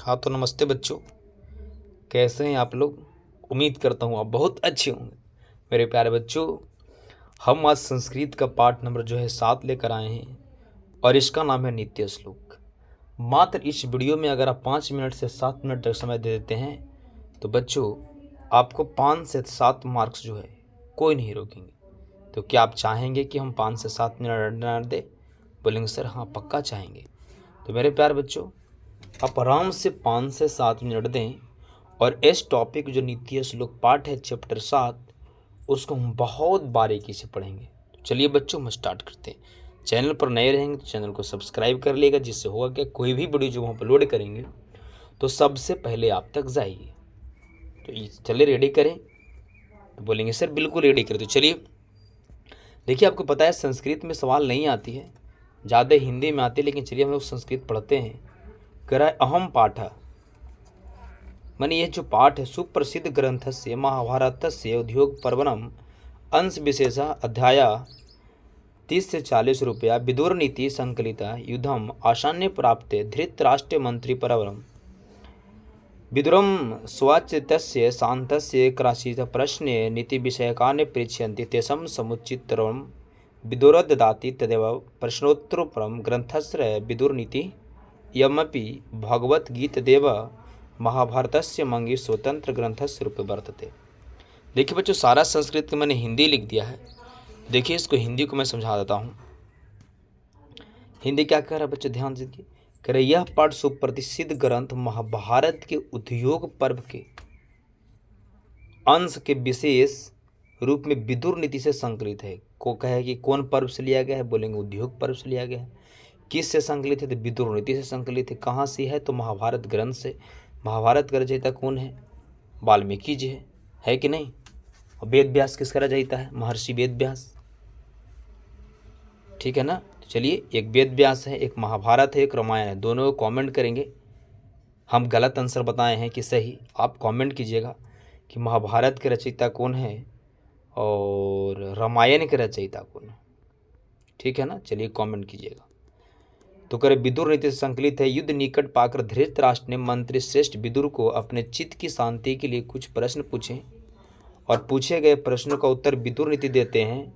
हाँ तो नमस्ते बच्चों, कैसे हैं आप लोग। उम्मीद करता हूँ आप बहुत अच्छे होंगे। मेरे प्यारे बच्चों, हम आज संस्कृत का पाठ नंबर 7 लेकर आए हैं और इसका नाम है नित्य श्लोक। मात्र इस वीडियो में अगर आप 5 मिनट से 7 मिनट तक समय दे देते हैं तो बच्चों आपको 5 से 7 मार्क्स कोई नहीं रोकेंगे। तो क्या आप चाहेंगे कि हम 5 से 7 मिनट दें? बोलेंगे सर हाँ पक्का चाहेंगे। तो मेरे प्यारे बच्चों, आप आराम से 5 से 7 मिनट दें और इस टॉपिक जो नित्य श्लोक पाठ है चैप्टर 7 उसको हम बहुत बारीकी से पढ़ेंगे। तो चलिए बच्चों हम स्टार्ट करते हैं। चैनल पर नए रहेंगे तो चैनल को सब्सक्राइब कर लीजिएगा, जिससे होगा कि कोई भी वीडियो जो हम अपलोड करेंगे तो सबसे पहले आप तक जाएगी। तो चलिए रेडी करें। तो बोलेंगे सर बिल्कुल रेडी करें। तो चलिए देखिए, आपको पता है संस्कृत में सवाल नहीं आती है, ज़्यादा हिंदी में आती है, लेकिन चलिए हम लोग संस्कृत पढ़ते हैं। कह रहा है अहम पाठ, माने यह जो पाठ है सुप्रसिद्ध ग्रंथ से महाभारत से उद्योग पर्वणम अंश विशेष अध्याय 30 से 40 रुपया विदुर नीति संकलिता युद्धम आसान्य प्राप्ते धृतराष्ट्र मंत्री परवरम विदुरम स्वचितस्य शान्तस्य क्रासित प्रश्ने नीति विषयकान् पृच्छन्ति तेषां समुचितरं विदुर ददाति तदेव प्रश्नोत्तरपरं ग्रंथस्य विदुर नीति यमपि भगवद्गीतदेव महाभारतस्य मंगी स्वतंत्र ग्रंथस्य रूपे वर्तते। देखिए बच्चों, सारा संस्कृत मैंने हिंदी लिख दिया है। देखिए इसको हिंदी को मैं समझा देता हूँ। हिंदी क्या कह रहा है बच्चों, ध्यान से देखिए। कह रहे यह पाठ सुप्रसिद्ध ग्रंथ महाभारत के उद्योग पर्व के अंश के विशेष रूप में विदुर नीति से संकलित है। को कहे कि कौन पर्व से लिया गया है, बोलेंगे उद्योग पर्व से लिया गया है। किस से संकलित है, तो विदुर नीति से संकलित है। कहाँ से है, तो महाभारत ग्रंथ से। महाभारत का रचयिता कौन है, वाल्मीकि जी है कि नहीं। और वेद व्यास किसका रचयिता है, महर्षि वेद व्यास, ठीक है ना। तो चलिए, एक वेद व्यास है, एक महाभारत है, एक रामायण है। दोनों को कमेंट करेंगे। हम गलत आंसर बताए हैं कि सही, आप कमेंट कीजिएगा कि महाभारत के रचयिता कौन है और रामायण के रचयिता कौन है, ठीक है ना। चलिए कमेंट कीजिएगा। तो करे विदुर नीति से संकलित है। युद्ध निकट पाकर धृतराष्ट्र ने मंत्री श्रेष्ठ विदुर को अपने चित्त की शांति के लिए कुछ प्रश्न पूछे और पूछे गए प्रश्नों का उत्तर विदुर नीति देते हैं।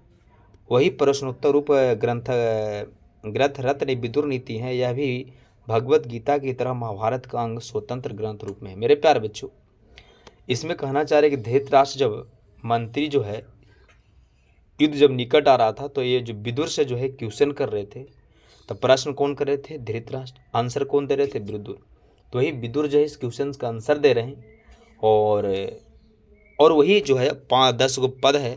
वही प्रश्नोत्तर रूप ग्रंथ रत्न विदुर नीति है। यह भी भगवत गीता की तरह महाभारत का अंग स्वतंत्र ग्रंथ रूप में है। मेरे प्यारे बच्चों, इसमें कहना चाह रहे कि धृतराष्ट्र जब मंत्री युद्ध जब निकट आ रहा था तो ये जो विदुर से क्वेश्चन कर रहे थे, तो प्रश्न कौन कर रहे थे, धृतराष्ट्र। आंसर कौन दे रहे थे, विदुर। तो वही विदुर इस क्वेश्चन का आंसर दे रहे हैं और वही 5-10 गो पद है,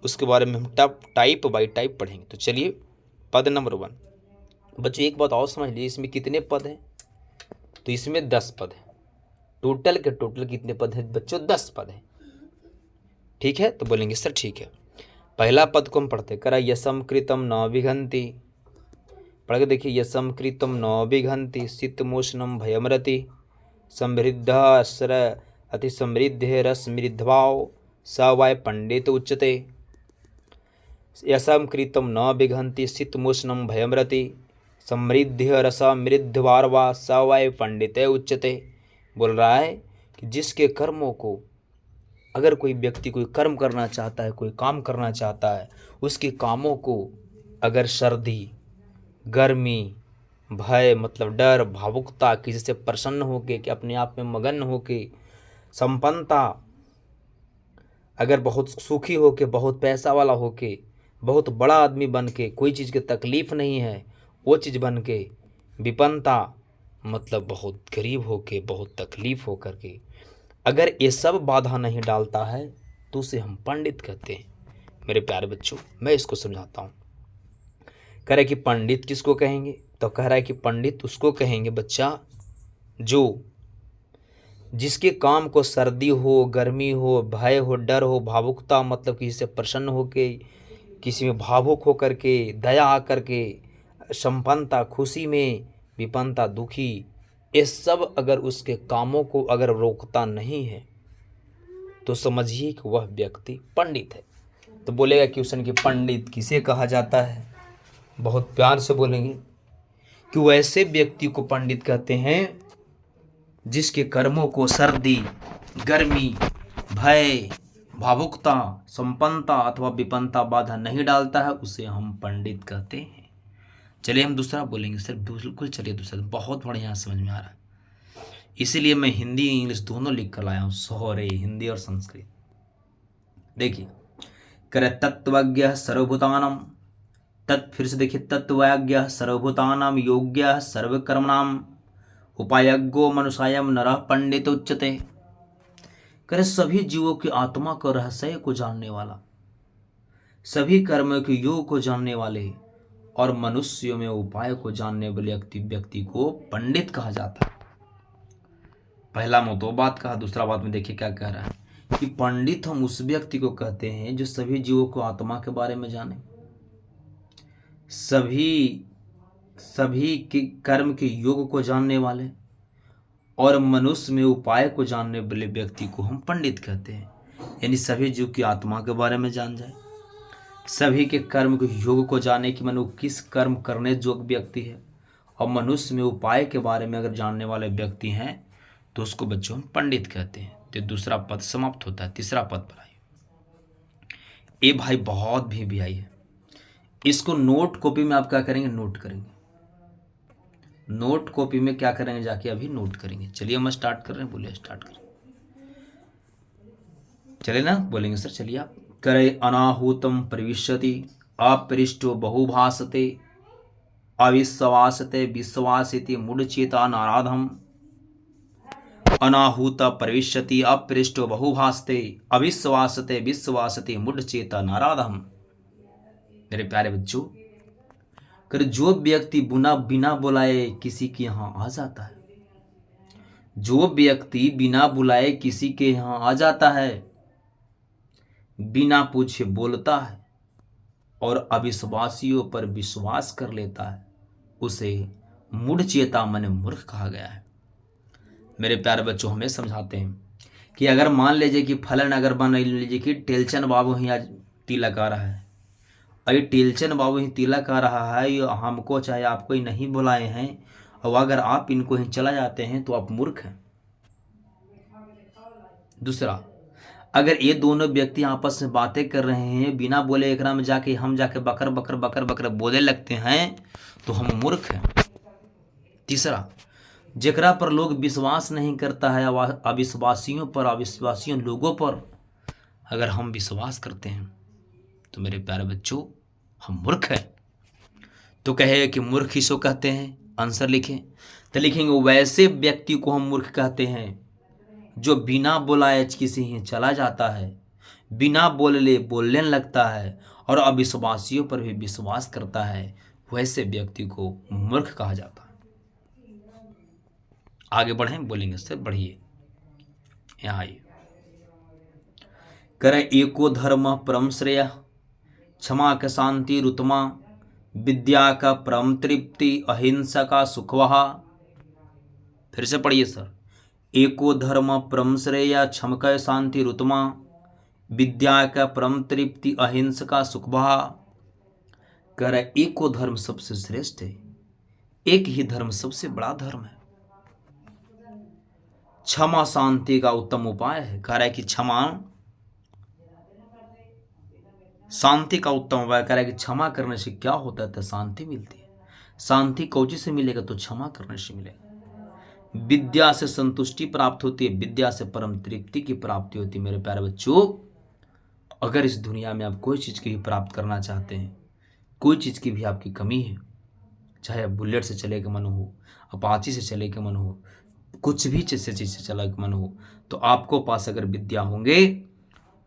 उसके बारे में हम टाइप बाई टाइप पढ़ेंगे। तो चलिए पद नंबर 1। बच्चों एक बात और समझ लीजिए, इसमें कितने पद हैं, तो इसमें 10 पद हैं। टोटल के टोटल कितने पद हैं बच्चों, 10 पद हैं, ठीक है। तो बोलेंगे सर ठीक है। पहला पद को हम पढ़ते, करा यशम कृतम न विघंति। पढ़ के देखिए, यशम कृतम न विघंति शीतमोष्णम भयमरति समृद्ध अस्र अति समृद्ध रसमृद्भाव स वाय पंडित उच्यते। यशम कृतम न विघंति शीतमोष्णम भयमरति समृद्ध रसमृद्धार्वा स वाय पंडित उच्यते। बोल रहा है कि जिसके कर्मों को, अगर कोई व्यक्ति कोई कर्म करना चाहता है, कोई काम करना चाहता है, उसके कामों को अगर सर्दी, गर्मी, भय मतलब डर, भावुकता, किसी से प्रसन्न होके कि अपने आप में मगन होके, संपन्नता, अगर बहुत सुखी होके, बहुत पैसा वाला होके, बहुत बड़ा आदमी बन के, कोई चीज़ की तकलीफ नहीं है वो चीज़ बन के, विपन्नता मतलब बहुत गरीब होके, बहुत तकलीफ हो करके, अगर ये सब बाधा नहीं डालता है तो उसे हम पंडित कहते हैं। मेरे प्यारे बच्चों, मैं इसको समझाता हूँ। कह रहा है कि पंडित किसको कहेंगे, तो कह रहा है कि पंडित उसको कहेंगे बच्चा जो जिसके काम को सर्दी हो, गर्मी हो, भय हो, डर हो, भावुकता मतलब किसी से प्रसन्न होके, किसी में भावुक हो करके, दया आकर के, संपन्नता खुशी में, विपन्नता दुखी, ये सब अगर उसके कामों को अगर रोकता नहीं है तो समझिए कि वह व्यक्ति पंडित है। तो बोलेगा क्वेश्चन कि पंडित किसे कहा जाता है, बहुत प्यार से बोलेंगे कि वैसे व्यक्ति को पंडित कहते हैं जिसके कर्मों को सर्दी, गर्मी, भय, भावुकता, संपन्नता अथवा विपन्नता बाधा नहीं डालता है, उसे हम पंडित कहते हैं। चलिए हम दूसरा बोलेंगे सर। बिल्कुल चलिए दूसरा, बहुत बढ़िया समझ में आ रहा है। इसीलिए मैं हिंदी इंग्लिश दोनों लिख कर लाया हूँ, सॉरी, हिंदी और संस्कृत। देखिए, करे तत्वज्ञ सर्वभूतानाम, फिर से देखिए, तत्वज्ञ सर्वभूतानाम योग्य सर्वकर्मणाम उपायज्ञो मनुष्यायम नरः पंडित उच्यते। करे सभी जीवों की आत्मा को रहस्य को जानने वाला, सभी कर्मों के योग को जानने वाले और मनुष्यों में उपाय को जानने वाले व्यक्ति को पंडित कहा जाता है। पहला में दो बात कहा, दूसरा बात में देखिए क्या कह रहा है कि पंडित हम उस व्यक्ति को कहते हैं जो सभी जीवों को आत्मा के बारे में जाने, सभी के कर्म के योग को जानने वाले और मनुष्य में उपाय को जानने वाले व्यक्ति को हम पंडित कहते हैं। यानी सभी जीव की आत्मा के बारे में जान जाए, सभी के कर्म के योग को जाने कि मनु किस कर्म करने योग्य व्यक्ति है, और मनुष्य में उपाय के बारे में अगर जानने वाले व्यक्ति हैं तो उसको बच्चों हम पंडित कहते हैं। तो दूसरा पद समाप्त होता है। तीसरा पद पर आइए। ए भाई बहुत भी आई है, इसको नोट कॉपी में आप क्या करेंगे, नोट करेंगे। नोट कॉपी में क्या करेंगे, जाके अभी नोट करेंगे। चलिए हम स्टार्ट कर रहे हैं, बोलिए स्टार्ट करें। चले ना, बोलेंगे सर चलिए आप। करे अनाहूतम प्रविशति अपरिष्टो बहुभासते अविश्वासते विश्वासिति मूढ़चेता नाराधम। अनाहूत प्रविशति अपरिष्टो बहुभासते अविश्वासते विश्वासते मूढ़चेता नाराधम। मेरे प्यारे बच्चों, कर जो व्यक्ति बिना बुलाए किसी के यहाँ आ जाता है, जो व्यक्ति बिना बुलाए किसी के यहाँ आ जाता है, बिना पूछे बोलता है और अविश्वासियों पर विश्वास कर लेता है, उसे मूढ़चेता माने मूर्ख कहा गया है। मेरे प्यारे बच्चों, हमें समझाते हैं कि अगर मान लीजिए कि फलन, अगर मान लीजिए कि टेलचंद बाबू ही आज तिलक आ रहा है, अरे टेलचंद बाबू ही तिलक आ रहा है, हमको चाहे आपको ही नहीं बुलाए हैं, और अगर आप इनको ही चला जाते हैं तो आप मूर्ख हैं। दूसरा, अगर ये दोनों व्यक्ति आपस में बातें कर रहे हैं, बिना बोले एकरा में जाके हम जाके बकर बकर बकर बकर बोलने लगते हैं तो हम मूर्ख हैं। तीसरा, जेकरा पर लोग विश्वास नहीं करता है, अविश्वासियों पर, अविश्वासियों लोगों पर अगर हम विश्वास करते हैं तो मेरे प्यारे बच्चों हम मूर्ख हैं। तो कहे कि मूर्ख किसको कहते हैं, आंसर लिखें। तो लिखेंगे वैसे व्यक्ति को हम मूर्ख कहते हैं जो बिना बुलाए किसी ही चला जाता है, बिना बोलने लगता है और अविश्वासियों पर भी विश्वास करता है, वैसे व्यक्ति को मूर्ख कहा जाता है। आगे बढ़ें, बोलेंगे सर बढ़िए। यहाँ आइए। करें एको धर्म परम श्रेय क्षमा का शांति रुतमा विद्या का परम तृप्ति अहिंसा का सुखवहा। फिर से पढ़िए सर। एको धर्म परम श्रेय क्षम का शांति रुतमा विद्या का परम तृप्ति अहिंसा का सुखवहा। कह रहा है एको धर्म सबसे श्रेष्ठ है, एक ही धर्म सबसे बड़ा धर्म है। क्षमा शांति का उत्तम उपाय है। कह रहा है कि क्षमा शांति का उत्तम उपाय। कह रहा है कि क्षमा करने से क्या होता है, तो शांति मिलती है। शांति कौची से मिलेगा, तो क्षमा करने से मिलेगा। विद्या से संतुष्टि प्राप्त होती है, विद्या से परम तृप्ति की प्राप्ति होती है। मेरे प्यारे बच्चों, अगर इस दुनिया में आप कोई चीज़ की भी प्राप्त करना चाहते हैं, कोई चीज़ की भी आपकी कमी है, चाहे बुलेट से चले के मन हो, अपाची से चले के मन हो, कुछ भी चीज़ से चला के मन हो, तो आपको पास अगर विद्या होंगे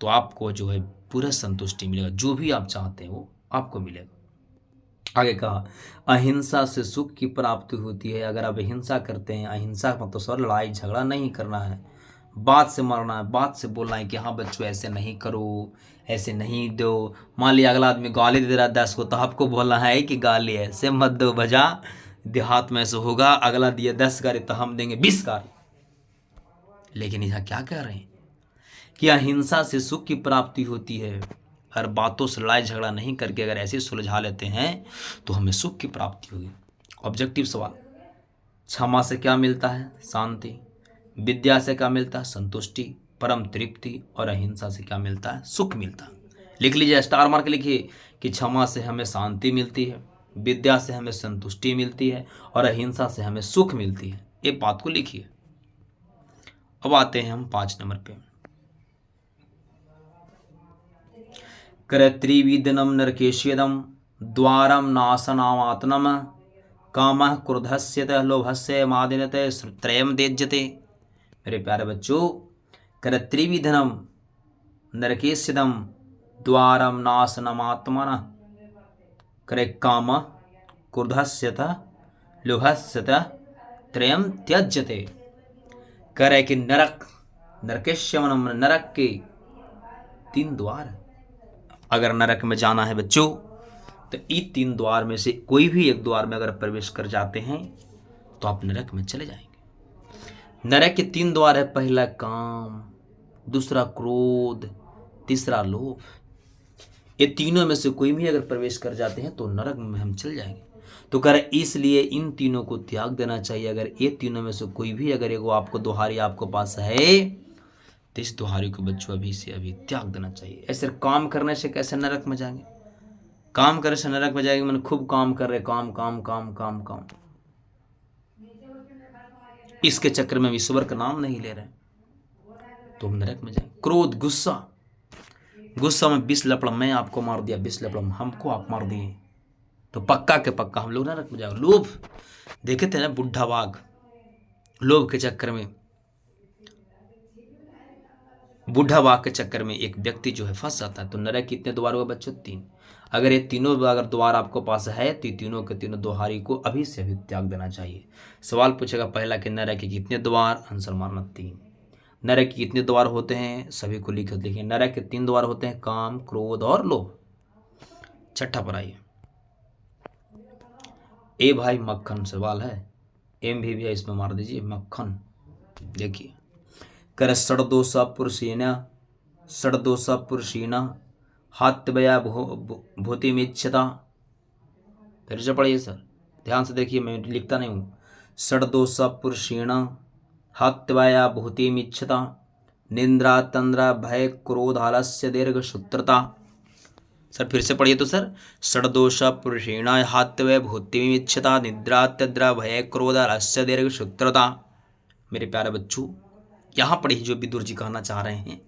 तो आपको जो है पूरा संतुष्टि मिलेगा। जो भी आप चाहते हैं वो आपको मिलेगा। आगे कहा अहिंसा से सुख की प्राप्ति होती है। अगर आप अहिंसा करते हैं, अहिंसा मतलब सर लड़ाई झगड़ा नहीं करना है, बात से मरना है, बात से बोलना है कि हाँ बच्चों ऐसे नहीं करो, ऐसे नहीं दो। मान लिया अगला आदमी गाली दे रहा है 10 को, तो आपको बोलना है कि गाली ऐसे मत दो भजा, देहात में ऐसे होगा, अगला दिया 10 गाली तो हम देंगे 20 गाली। लेकिन यहाँ क्या कह रहे हैं कि अहिंसा से सुख की प्राप्ति होती है। हर बातों से लड़ाई झगड़ा नहीं करके अगर ऐसे सुलझा लेते हैं तो हमें सुख की प्राप्ति होगी। ऑब्जेक्टिव सवाल, क्षमा से क्या मिलता है, शांति। विद्या से क्या मिलता है? संतुष्टि, परम तृप्ति, और अहिंसा से क्या मिलता है? सुख मिलता है। लिख लीजिए, स्टार मार्क लिखिए कि क्षमा से हमें शांति मिलती है, विद्या से हमें संतुष्टि मिलती है, और अहिंसा से हमें सुख मिलती है। ये बात को लिखिए। अब आते हैं हम 5 नंबर पे। कर त्रिविधनम नरकेश्यदम द्वारम नाशनामात्नम कामः क्रोधस्य लोभस्य मादिनते त्रयम त्यज्यते। मेरे प्यारे बच्चों, कर त्रिविधनम नरकेश्यदम द्वारम नाशनमात्मन करे काम क्रोधस्य लोभस्य त्रयम त्यज्यते। करे कि नरक, नरकेश्यमनम, नरक के 3 द्वार। अगर नरक में जाना है बच्चों तो इन 3 द्वार में से कोई भी एक द्वार में अगर प्रवेश कर जाते हैं तो आप नरक में चले जाएंगे। नरक के 3 द्वार है, पहला काम, दूसरा क्रोध, तीसरा लोभ। ये तीनों में से कोई भी अगर प्रवेश कर जाते हैं तो नरक में हम चल जाएंगे। तो कर इसलिए इन तीनों को त्याग देना चाहिए। अगर ये तीनों में से कोई भी अगर एगो आपको दोहारी आपको पास है तो इस दोहारी को बच्चों अभी से अभी त्याग देना चाहिए। ऐसे काम करने से कैसे नरक में जाएंगे? काम करने से नरक में जाएंगे, मैंने खूब काम कर रहे, काम काम काम काम काम, इसके चक्कर में ईश्वर का नाम नहीं ले रहे तो हम नरक में जाएंगे। क्रोध, गुस्सा, गुस्सा में 20 लपड़ मैं आपको मार दिया, 20 लपड़ हमको आप मार दिए तो पक्का के पक्का हम लोग नरक में जाएंगे। लोभ, देखे थे ना बुढ़ा बाघ, लोभ के चक्कर में, बुढ़ा बाघ के चक्कर में एक व्यक्ति जो है फंस जाता है। तो नरक कितने द्वार हुए बच्चों? 3। अगर ये तीनों अगर द्वार आपको पास है तो तीनों के तीनों दोहारी को अभी से अभी त्याग देना चाहिए। सवाल पूछेगा पहला कि नरक के कितने द्वार? आंसर मारना 3। नरक के कितने द्वार होते हैं? सभी को लिखे देखिए, नरक के 3 द्वार होते हैं, काम, क्रोध और लोभ। छठा पर आइए। ए भाई मक्खन सवाल है, एम भी है इसमें मार दीजिए, मक्खन। देखिए, कर षडदोषा पुरुषीना हात्यवया भूतिमिच्छता। फिर से पढ़िए सर, ध्यान से देखिए, मैं लिखता नहीं हूँ। षडदोषा पुरुषीणा हात्यवया भूतिमिच्छता निंद्रा तंद्रा भय क्रोध आलस्य दीर्घ सूत्रता। सर फिर से पढ़िए तो सर, षडदोषा पुरुषीणा हात्यवय भूतिमिच्छता निद्रा तंद्रा भय क्रोध आलस्य दीर्घ सूत्रता। मेरे प्यारे बच्चों, यहाँ पढ़िए जो विदुर जी कहना चाह रहे हैं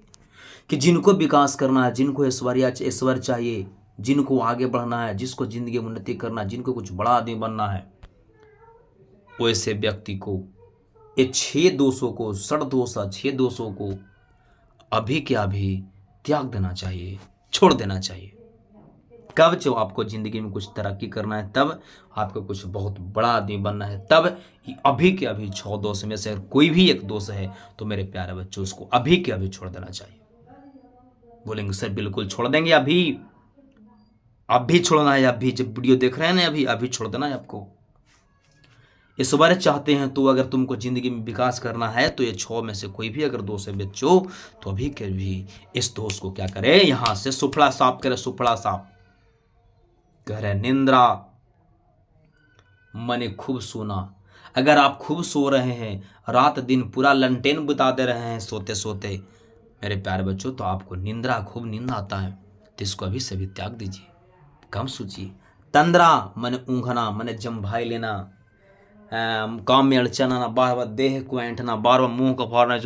कि जिनको विकास करना है, जिनको ऐश्वर्य चाहिए, जिनको आगे बढ़ना है, जिसको जिंदगी में उन्नति करना है, जिनको कुछ बड़ा आदमी बनना है, वैसे व्यक्ति को ये 6 दोषों को, 6 दोषों को अभी के अभी त्याग देना चाहिए, छोड़ देना चाहिए। कब? जब आपको जिंदगी में कुछ तरक्की करना है, तब आपको कुछ बहुत बड़ा आदमी बनना है, तब अभी के अभी 6 दोष में से कोई भी एक दोष है तो मेरे प्यारे बच्चों उसको अभी के अभी छोड़ देना चाहिए। बोलेंगे सर बिल्कुल छोड़ देंगे, अभी छोड़ना है, अभी जब वीडियो देख रहे हैं ना अभी छोड़ देना है आपको। इस बारे चाहते हैं तो अगर तुमको जिंदगी में विकास करना है तो ये 6 में से कोई भी अगर दोष है बच्चों तो अभी के भी इस दोष को क्या करे, यहां से सुफड़ा साफ करे। सुफड़ा साफ कह रहे निंद्रा, मैंने खूब सोना। अगर आप खूब सो रहे हैं, रात दिन पूरा लंटेन बुता दे रहे हैं सोते सोते मेरे प्यारे बच्चों, तो आपको निंद्रा, खूब नींद आता है तो इसको अभी से भी त्याग दीजिए, कम सोचिए। तंद्रा मैंने ऊँघना, मैंने जम्भाई लेना, काम में अड़चन आना, बार बार देह को ऐंठना, बार बार मुंह को फाड़ना,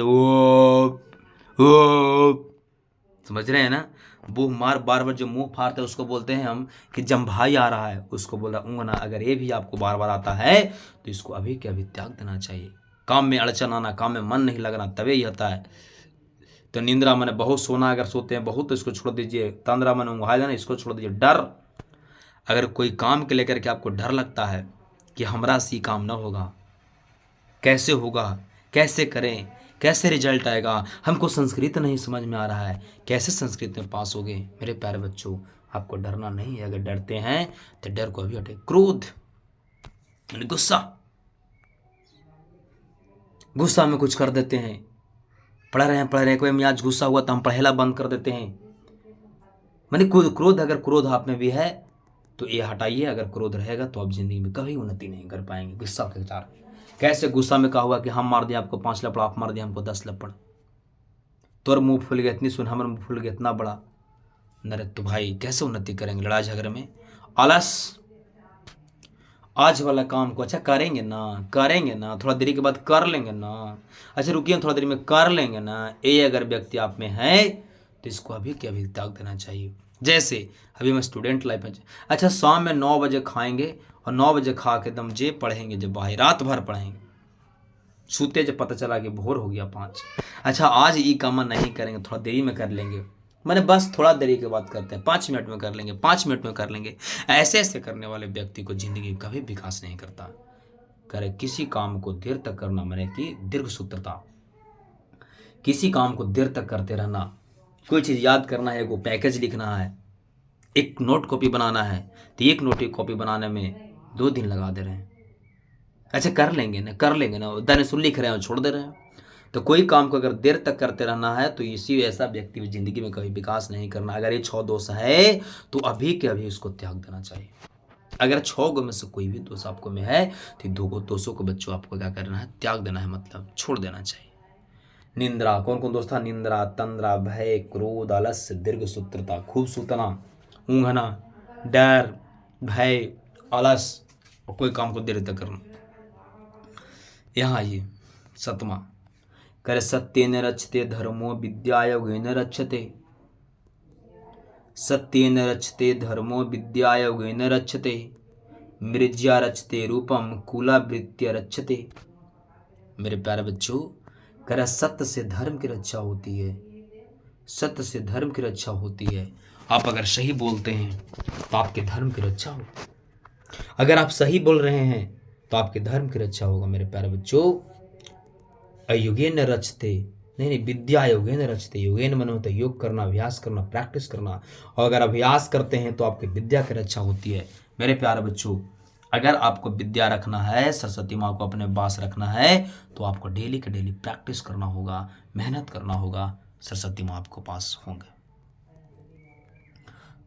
समझ रहे हैं ना? वो बार बार जो मुंह फाड़ते हैं उसको बोलते हैं हम कि जम्भाई आ रहा है, उसको बोला ऊँघना। अगर ये भी आपको बार बार आता है तो इसको अभी के अभी त्याग देना चाहिए। काम में अड़चन आना, काम में मन नहीं लगना, तभी ही होता है। तो निंद्रा मैंने बहुत सोना, अगर सोते हैं बहुत तो इसको छोड़ दीजिए। तंद्रा मैंने ऊँघा देना, इसको छोड़ दीजिए। डर, अगर कोई काम के लेकर के आपको डर लगता है कि हमरा से काम ना होगा, कैसे होगा, कैसे करें, कैसे रिजल्ट आएगा, हमको संस्कृत नहीं समझ में आ रहा है, कैसे संस्कृत में पास होगे, मेरे प्यारे बच्चों आपको डरना नहीं है। अगर डरते हैं तो डर को अभी हटे। क्रोध यानी गुस्सा, गुस्सा में कुछ कर देते हैं, पढ़ रहे हैं कोई मियाज गुस्सा हुआ तो हम पढ़ेला बंद कर देते हैं। मैंने क्रोध, अगर क्रोध आप में भी है तो ये हटाइए। अगर क्रोध रहेगा तो आप जिंदगी में कभी उन्नति नहीं कर पाएंगे। गुस्सा के विचार, कैसे गुस्सा में कहा हुआ कि हम मार दिए आपको 5 लपड़, आप मार दिए हमको 10 लपड़, तोर मुंह फूल गया इतनी सुन, हमारा मुंह फूल गया इतना बड़ा। नरे तो भाई कैसे उन्नति करेंगे लड़ाई झगड़े में। आलस, आज वाला काम को अच्छा करेंगे ना, थोड़ा देरी के बाद कर लेंगे ना, अच्छा रुकिए थोड़ा देरी में कर लेंगे ना, ये अगर व्यक्ति आप में है तो इसको अभी के अभी त्याग देना चाहिए। जैसे अभी मैं स्टूडेंट लाइफ में, अच्छा शाम में 9 बजे खाएंगे और 9 बजे खा के दम जे पढ़ेंगे, जब भाई रात भर पढ़ेंगे, सूते जब पता चला कि भोर हो गया 5, अच्छा आज ये काम नहीं करेंगे, थोड़ा देरी में कर लेंगे, मैंने बस थोड़ा देरी के बाद करते हैं, 5 मिनट में कर लेंगे, 5 मिनट में कर लेंगे। ऐसे ऐसे करने वाले व्यक्ति को जिंदगी कभी विकास नहीं करता। करे किसी काम को देर तक करना माने कि दीर्घ सूत्रता, किसी काम को देर तक करते रहना। कोई चीज़ याद करना है, वो पैकेज लिखना है, एक नोट कॉपी बनाना है, तो एक नोट की कॉपी बनाने में 2 दिन लगा दे रहे हैं। अच्छा कर लेंगे ना, दाने सुन लिख रहे हैं और छोड़ दे रहे हैं। तो कोई काम को अगर देर तक करते रहना है तो इसी ऐसा व्यक्ति भी जिंदगी में कभी विकास नहीं करना। अगर ये 6 दोष है तो अभी के अभी उसको त्याग देना चाहिए। अगर 6 गो में से कोई भी दोष आपको में है तो 2 गो दोषों को बच्चों आपको क्या करना है, त्याग देना है, मतलब छोड़ देना चाहिए। निंद्रा, कौन कौन दोष था? निंद्रा, तंद्रा, भय, क्रोध, आलस्य, दीर्घ सूत्रता, खूब सूतना, ऊँघना, डर, भय, आलस और कोई काम को देर तक करना। यहाँ ये 7वां, करे सत्येन रचते धर्मो विद्यायोगेन रक्षते, सत्येन रचते धर्मो विद्यायोगेन रक्षते, मृज्या रचते रूपम कुलावृत्य रक्षते। मेरे प्यारे बच्चों, करे सत्य से धर्म की रक्षा होती है, सत्य से धर्म की रक्षा होती है। आप अगर सही बोलते हैं तो आपके धर्म की रक्षा हो, अगर आप सही बोल रहे हैं तो आपके धर्म की रक्षा होगा। मेरे प्यारे बच्चों, अयुगेन रचते, नहीं विद्या योगेन रचते, योगेन मन होता है योग करना, अभ्यास करना, प्रैक्टिस करना, और अगर अभ्यास करते हैं तो आपकी विद्या की रक्षा होती है। मेरे प्यारे बच्चों, अगर आपको विद्या रखना है, सरस्वती माँ को अपने पास रखना है तो आपको डेली के डेली प्रैक्टिस करना होगा, मेहनत करना होगा, सरस्वती माँ आपको पास होंगे।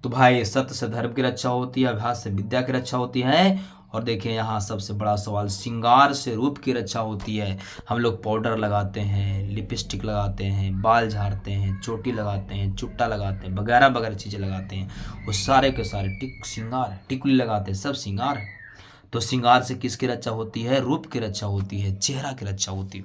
तो भाई सत्य से धर्म की रक्षा होती है, अभ्यास से विद्या की रक्षा होती है। और देखिए यहाँ सबसे बड़ा सवाल, श्रृंगार से रूप की रक्षा होती है। हम लोग पाउडर लगाते हैं, लिपस्टिक लगाते हैं, बाल झाड़ते हैं, चोटी लगाते हैं, चुट्टा लगाते हैं, वगैरह वगैरह चीज़ें लगाते हैं, वो सारे के सारे श्रृंगार है। टिकुली लगाते हैं, सब श्रृंगार है। तो श्रृंगार से किसकी रक्षा होती है? रूप की रक्षा होती है, चेहरा की रक्षा होती है।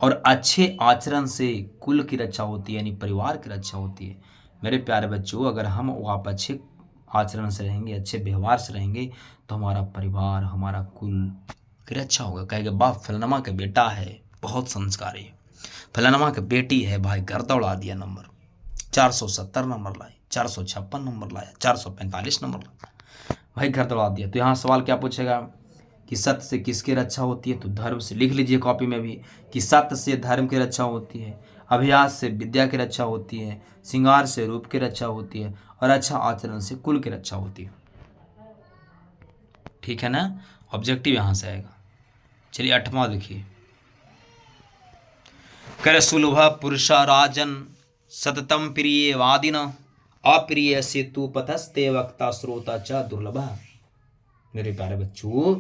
और अच्छे आचरण से कुल की रक्षा होती है, यानी परिवार की रक्षा होती है। मेरे प्यारे बच्चों, अगर हम आप अच्छे आचरण से रहेंगे, अच्छे व्यवहार से रहेंगे तो हमारा परिवार, हमारा कुल की रक्षा होगा। कहेगा बाप फलनमा का बेटा है, बहुत संस्कारी है, फलनमा की बेटी है, भाई गर्दा उड़ा दिया, नंबर 470 नंबर लाए, 456 नंबर लाया, 445 नंबर लाया, भाई गर्दा उड़ा दिया। तो यहाँ सवाल क्या पूछेगा कि सत्य से किसकी रक्षा होती है? तो धर्म से। लिख लीजिए कॉपी में भी कि सत्य से धर्म की रक्षा होती है, अभ्यास से विद्या की रक्षा होती है, श्रृंगार से रूप की रक्षा होती है, और अच्छा आचरण से कुल की रक्षा होती है। ठीक है ना? ऑब्जेक्टिव यहां से आएगा। चलिए 8वां देखिए, कर सुलभ पुरुषा राजन सततम प्रिय वादिन, अप्रिय से तू पथस्ते वक्ता श्रोता च दुर्लभ। मेरे प्यारे बच्चों,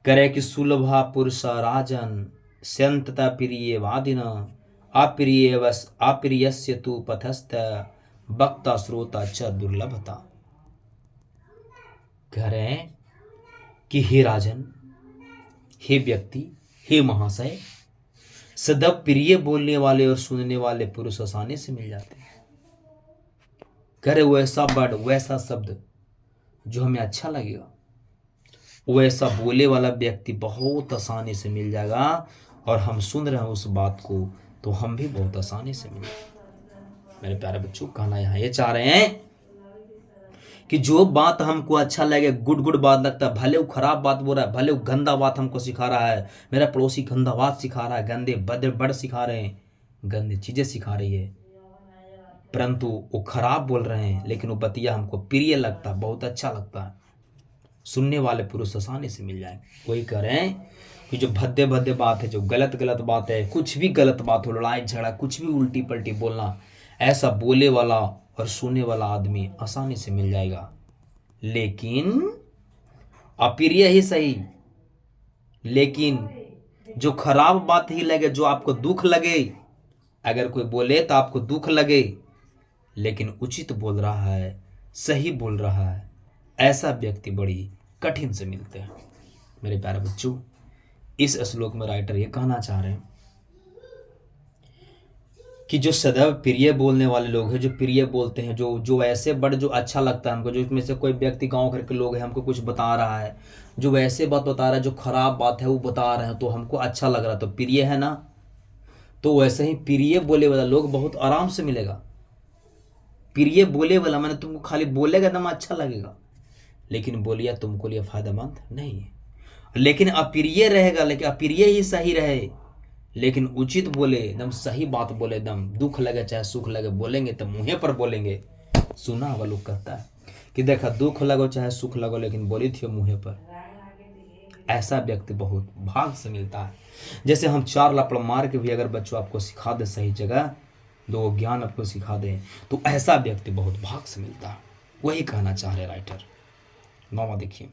करे कि सुलभा पुरुष राजन संतता प्रिय वादिन, अप्रियस्य तू पथस्थ वक्ता श्रोता च दुर्लभता। कह रहे हैं कि हे राजन, हे व्यक्ति, हे महाशय, सदा प्रिय बोलने वाले और सुनने वाले पुरुष आसानी से मिल जाते हैं। करे वैसा वर्ड, वैसा शब्द जो हमें अच्छा लगेगा, वैसा बोले वाला व्यक्ति बहुत आसानी से मिल जाएगा। और हम सुन रहे हैं उस बात को तो हम भी बहुत आसानी से मिल जाएगा। मेरे प्यारे बच्चों, कहना यहाँ ये चाह रहे हैं कि जो बात हमको अच्छा लगे, गुड बात लगता है, भले वो खराब बात बोल रहा है, भले वो गंदा बात हमको सिखा रहा है, मेरा पड़ोसी गंदा बात सिखा रहा है, गंदे बड़ सिखा रहे हैं, गंदी चीजें सिखा रही है, परंतु वो खराब बोल रहे हैं, लेकिन वो बतिया हमको प्रिय लगता है, बहुत अच्छा लगता है, सुनने वाले पुरुष आसानी से मिल जाएंगे। वही कह रहे हैं कि जो भद्दे बात है, जो गलत बात है, कुछ भी गलत बात हो, लड़ाई झगड़ा, कुछ भी उल्टी पलटी बोलना, ऐसा बोले वाला और सुनने वाला आदमी आसानी से मिल जाएगा। लेकिन अप्रिय ही सही, लेकिन जो खराब बात ही लगे, जो आपको दुख लगे, अगर कोई बोले तो आपको दुख लगे, लेकिन उचित बोल रहा है, सही बोल रहा है, ऐसा व्यक्ति बड़ी कठिन से मिलते हैं। मेरे प्यारे बच्चों, इस श्लोक में राइटर ये कहना चाह रहे हैं कि जो सदैव प्रिय बोलने वाले लोग हैं, जो प्रिय बोलते हैं, जो ऐसे बड़े, जो अच्छा लगता है हमको, जो इसमें से कोई व्यक्ति गांव घर के लोग हैं, हमको कुछ बता रहा है, जो वैसे बात बता रहा है, जो खराब बात है वो बता रहे हैं, तो हमको अच्छा लग रहा है, तो प्रिय है ना। तो वैसे ही प्रिय बोले वाला लोग बहुत आराम से मिलेगा। प्रिय बोले वाला मैंने तुमको खाली बोलेगा एकदम अच्छा लगेगा, लेकिन बोलिया तुमको लिए फायदेमंद नहीं है। लेकिन अप्रिय रहेगा, लेकिन अप्रिय ही सही रहे, लेकिन उचित बोले, एकदम सही बात बोले, एकदम दुख लगे चाहे सुख लगे, बोलेंगे तो मुँह पर बोलेंगे। सुना हुआ लोग कहता है कि देखा दुख लगो चाहे सुख लगो, लेकिन बोली थी मुँह पर। ऐसा व्यक्ति बहुत भाग से मिलता है। जैसे हम 4 लापड़ मार के भी अगर बच्चों आपको सिखा दे सही जगह, दो ज्ञान आपको सिखा दे, तो ऐसा व्यक्ति बहुत भाग से मिलता है। वही कहना चाह रहे राइटर। 9वां देखिए,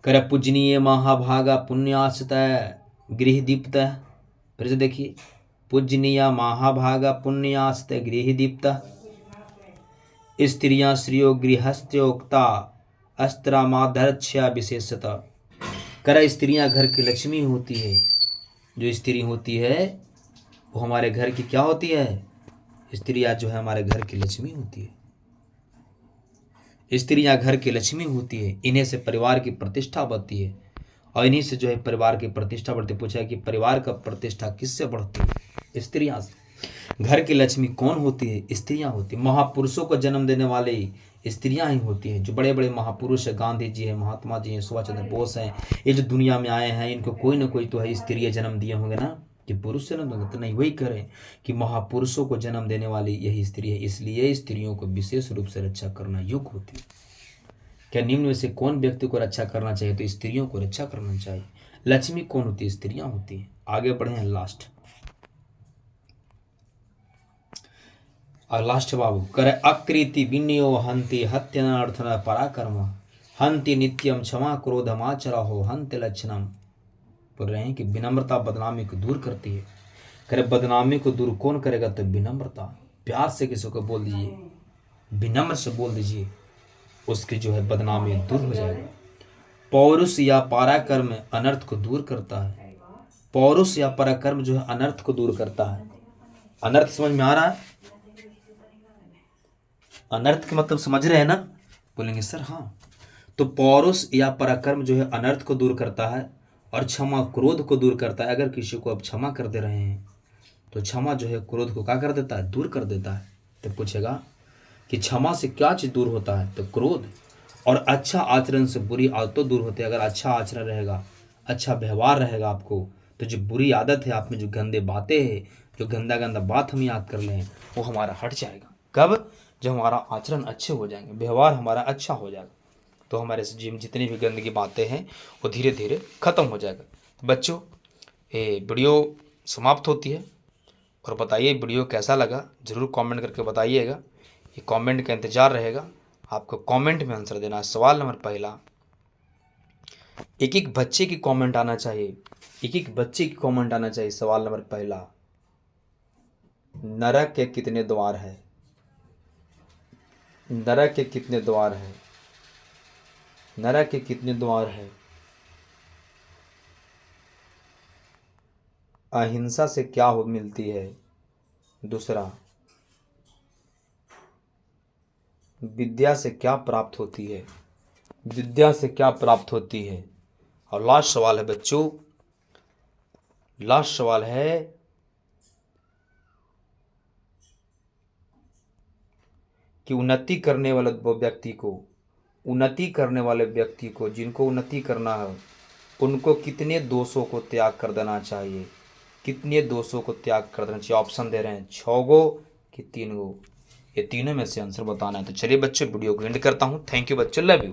कर पूजनीय महाभागा पुण्याश्रित गृह दीप्त। फिर से देखिए, पूजनीय महाभागा पुण्याश्रित गृह दीप्त, स्त्रियां श्रियो गृहस्थ्योक्ता अस्त्रामाधर्ष्या विशेषतः। कर स्त्रियां घर की लक्ष्मी होती है। जो स्त्री होती है वो हमारे घर की क्या होती है? स्त्रियां जो है हमारे घर की लक्ष्मी होती है। स्त्रियां घर की लक्ष्मी होती है, इन्हीं से परिवार की प्रतिष्ठा बढ़ती है, और इन्हीं से जो है परिवार की प्रतिष्ठा बढ़ती है। पूछा कि परिवार का प्रतिष्ठा किससे बढ़ती है? स्त्रियां से। घर की लक्ष्मी कौन होती है? स्त्रियां होती है। महापुरुषों को जन्म देने वाली स्त्रियां ही होती हैं। जो बड़े बड़े महापुरुष है, गांधी जी हैं, महात्मा जी हैं, सुभाष चंद्र बोस हैं, ये जो दुनिया में आए हैं, इनको कोई ना कोई तो है स्त्रियां जन्म दिए होंगे ना, कि पुरुष जन्म देंगे तो नहीं। वही करें कि महापुरुषों को जन्म देने वाली यही स्त्री है, इसलिए स्त्रियों को विशेष रूप से रक्षा करना योग्य होती है। क्या निम्न में से कौन व्यक्ति को रक्षा करना चाहिए? तो स्त्रियों को रक्षा करना चाहिए। लक्ष्मी कौन होती है? स्त्रियां होती हैं। आगे बढ़े हैं लास्ट, और लास्ट बाबू, कर अकृति विनियो हंति हत्यनार्थन पराक्रम हंति नित्यम क्षमा क्रोधमाचर हो हंति लक्षणम। बोल रहे हैं कि विनम्रता बदनामी को दूर करती है। करे बदनामी को दूर कौन करेगा? तो विनम्रता। प्यार से किसी को बोल दीजिए, विनम्र से बोल दीजिए, उसकी जो है बदनामी दूर हो जाएगा। पौरुष या पराक्रम अनर्थ को दूर करता है। पौरुष या पराक्रम जो है अनर्थ को दूर करता है। अनर्थ समझ में आ रहा है? अनर्थ के मतलब समझ रहे हैं ना? बोलेंगे सर हाँ। तो पौरुष या पराक्रम जो है अनर्थ को दूर करता है, और क्षमा क्रोध को दूर करता है। अगर किसी को आप क्षमा कर दे रहे हैं तो क्षमा जो है क्रोध को क्या कर देता है? दूर कर देता है। तो पूछेगा कि क्षमा से क्या चीज़ दूर होता है? तो क्रोध। और अच्छा आचरण से बुरी आदतें दूर होती है। अगर अच्छा आचरण रहेगा, अच्छा व्यवहार रहेगा आपको, तो जो बुरी आदत है, आप में जो गंदे बातें हैं, जो गंदा गंदा बात हम याद कर लें, वो हमारा हट जाएगा। कब? जब हमारा आचरण अच्छे हो जाएंगे, व्यवहार हमारा अच्छा हो जाएगा, तो हमारे से जितनी भी गंदगी बातें हैं वो धीरे धीरे खत्म हो जाएगा। तो बच्चों, ये वीडियो समाप्त होती है, और बताइए वीडियो कैसा लगा, ज़रूर कमेंट करके बताइएगा। ये कमेंट का इंतज़ार रहेगा। आपको कमेंट में आंसर देना है। सवाल नंबर पहला, एक एक बच्चे की कमेंट आना चाहिए, एक एक बच्चे की कमेंट आना चाहिए। सवाल नंबर पहला, नरक के कितने द्वार है? नरक के कितने द्वार है? नरक के कितने द्वार है? अहिंसा से क्या हो मिलती है? दूसरा, विद्या से क्या प्राप्त होती है? विद्या से क्या प्राप्त होती है? और लास्ट सवाल है बच्चों, लास्ट सवाल है कि उन्नति करने वाले व्यक्ति को, उन्नति करने वाले व्यक्ति को, जिनको उन्नति करना है, उनको कितने दोषों को त्याग कर देना चाहिए? कितने दोषों को त्याग कर देना चाहिए? ऑप्शन दे रहे हैं 6 गो कि 3 गो। ये तीनों में से आंसर बताना है। तो चलिए बच्चों, वीडियो को एंड करता हूँ। थैंक यू बच्चों, लव यू।